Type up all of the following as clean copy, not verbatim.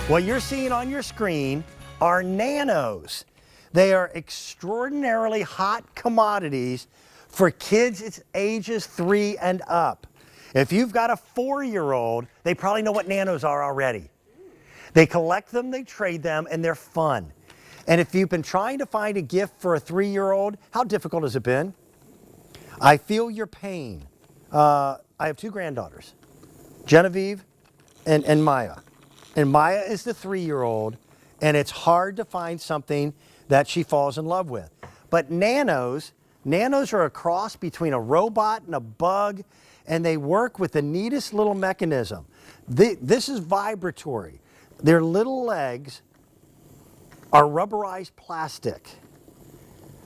What you're seeing on your screen are nanos. They are extraordinarily hot commodities for kids ages 3 and up. If you've got a 4-year-old, they probably know what nanos are already. They collect them, they trade them, and they're fun. And if you've been trying to find a gift for a 3-year-old, how difficult has it been? I feel your pain. I have 2 granddaughters, Genevieve and Maya. And Maya is the 3-year-old, and it's hard to find something that she falls in love with. But nanos are a cross between a robot and a bug, and they work with the neatest little mechanism. This is vibratory. Their little legs are rubberized plastic.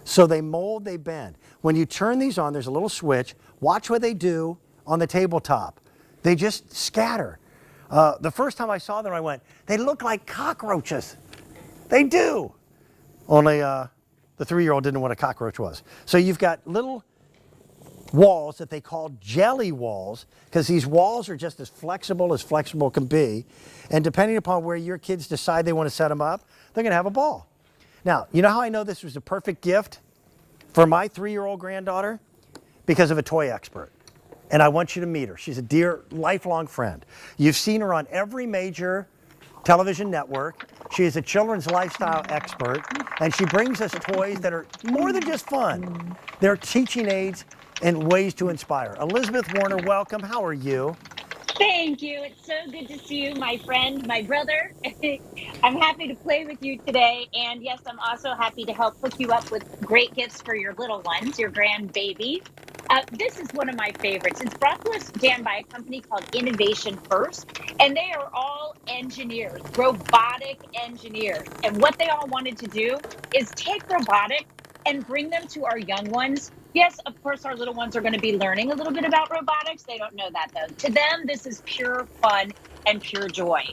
So they mold, they bend. When you turn these on, there's a little switch. Watch what they do on the tabletop. They just scatter. The first time I saw them, I went, they look like cockroaches. They do. Only the 3-year-old didn't know what a cockroach was. So you've got little walls that they call jelly walls, because these walls are just as flexible can be. And depending upon where your kids decide they want to set them up, they're going to have a ball. Now, you know how I know this was a perfect gift for my 3-year-old granddaughter? Because of a toy expert. And I want you to meet her. She's a dear, lifelong friend. You've seen her on every major television network. She is a children's lifestyle expert, and she brings us toys that are more than just fun. They're teaching aids and ways to inspire. Elizabeth Warner, welcome. How are you? Thank you. It's so good to see you, my friend, my brother. I'm happy to play with you today. And yes, I'm also happy to help hook you up with great gifts for your little ones, your grandbaby. This is one of my favorites. It's brought to us, Dan, by a company called Innovation First, and they are all engineers, robotic engineers. And what they all wanted to do is take robotics and bring them to our young ones. Yes, of course, our little ones are going to be learning a little bit about robotics. They don't know that, though. To them, this is pure fun and pure joy.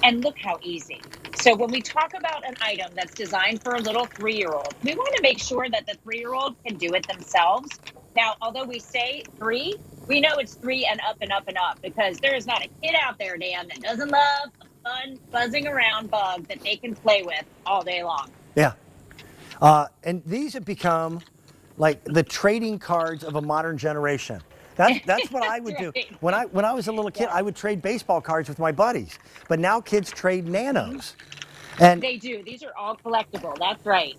And look how easy. So when we talk about an item that's designed for a little 3-year-old, we want to make sure that the 3-year-old can do it themselves. Now, although we say 3, we know it's 3 and up and up and up, because there is not a kid out there, Dan, that doesn't love a fun, buzzing around bug that they can play with all day long. Yeah. And these have become like the trading cards of a modern generation. That's what I would do. When I was a little kid, I would trade baseball cards with my buddies. But now kids trade nanos. And they do. These are all collectible. That's right.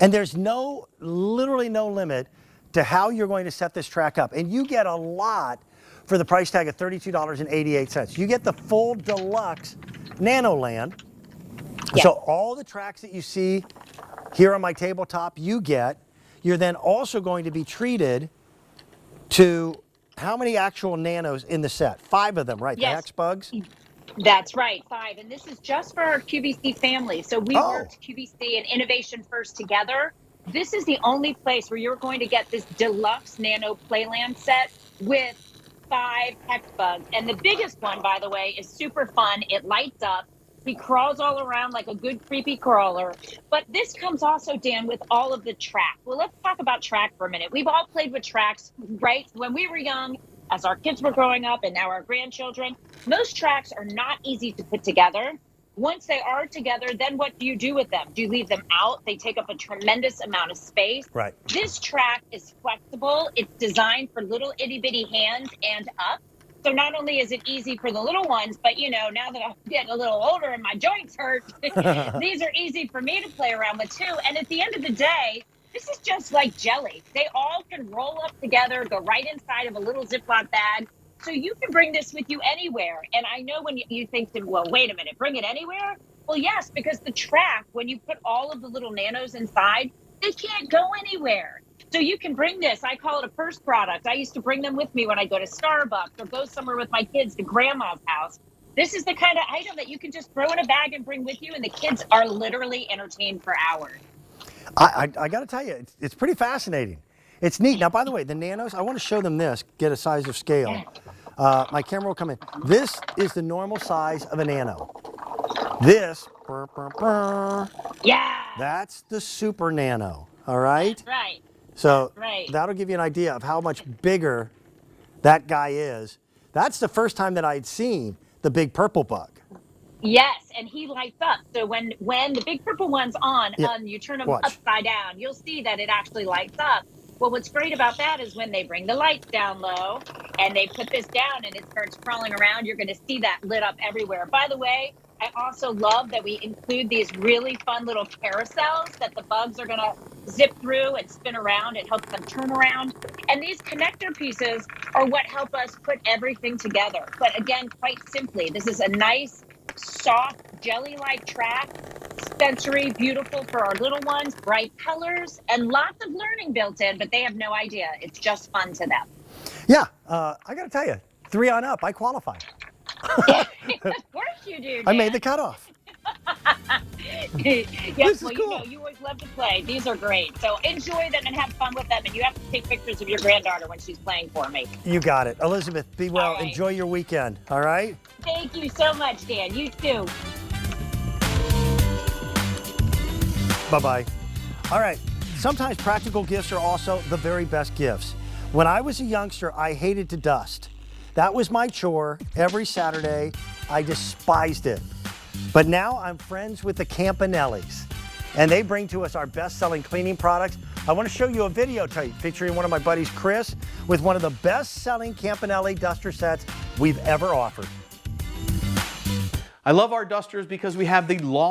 And there's literally no limit to how you're going to set this track up. And you get a lot for the price tag of $32.88. You get the full deluxe Nano Land. Yes. So all the tracks that you see here on my tabletop, you get. You're then also going to be treated to how many actual nanos in the set? 5 of them, right? Yes. The HexBugs? That's right, 5. And this is just for our QVC family. So we worked QVC and Innovation First together. This is the only place where you're going to get this deluxe Nano Playland set with 5 HexBugs. And the biggest one, by the way, is super fun. It lights up. He crawls all around like a good creepy crawler. But this comes also, Dan, with all of the track. Well, let's talk about track for a minute. We've all played with tracks, right? When we were young, as our kids were growing up, and now our grandchildren, most tracks are not easy to put together. Once they are together, then what do you do with them? Do you leave them out? They take up a tremendous amount of space. Right. This track is flexible. It's designed for little itty bitty hands and up. So not only is it easy for the little ones, but, you know, now that I'm getting a little older and my joints hurt, these are easy for me to play around with, too. And at the end of the day, this is just like jelly. They all can roll up together, go right inside of a little Ziploc bag. So you can bring this with you anywhere. And I know when you think, well, wait a minute, bring it anywhere? Well, yes, because the track, when you put all of the little nanos inside, they can't go anywhere. So you can bring this. I call it a first product. I used to bring them with me when I go to Starbucks or go somewhere with my kids to grandma's house. This is the kind of item that you can just throw in a bag and bring with you, and the kids are literally entertained for hours. I got to tell you, it's pretty fascinating. It's neat. Now, by the way, the nanos, I want to show them this, get a size of scale. My camera will come in. This is the normal size of a nano. This, that's the super nano, all right? That's right. So that'll give you an idea of how much bigger that guy is. That's the first time that I'd seen the big purple bug. Yes, and he lights up. So when the big purple one's on, Yeah. you turn them Watch. upside down, you'll see that it actually lights up. Well, what's great about that is when they bring the lights down low and they put this down and it starts crawling around, you're going to see that lit up everywhere. By the way, I also love that we include these really fun little carousels that the bugs are going to zip through and spin around. It helps them turn around. And these connector pieces are what help us put everything together. But again, quite simply, this is a nice, soft, jelly-like track, sensory, beautiful for our little ones, bright colors, and lots of learning built in, but they have no idea. It's just fun to them. Yeah, I got to tell you, 3 on up, I qualify. Of course you do, Dan. I made the cutoff. Yes, This is well, cool. you always love to play. These are great. So enjoy them and have fun with them. And you have to take pictures of your granddaughter when she's playing for me. You got it. Elizabeth, be well. All right. Enjoy your weekend, all right? Thank you so much, Dan. You too. Bye-bye. All right. Sometimes practical gifts are also the very best gifts. When I was a youngster, I hated to dust. That was my chore every Saturday. I despised it. But now I'm friends with the Campanellis, and they bring to us our best-selling cleaning products. I want to show you a videotape featuring one of my buddies, Chris, with one of the best-selling Campanelli duster sets we've ever offered. I love our dusters because we have the long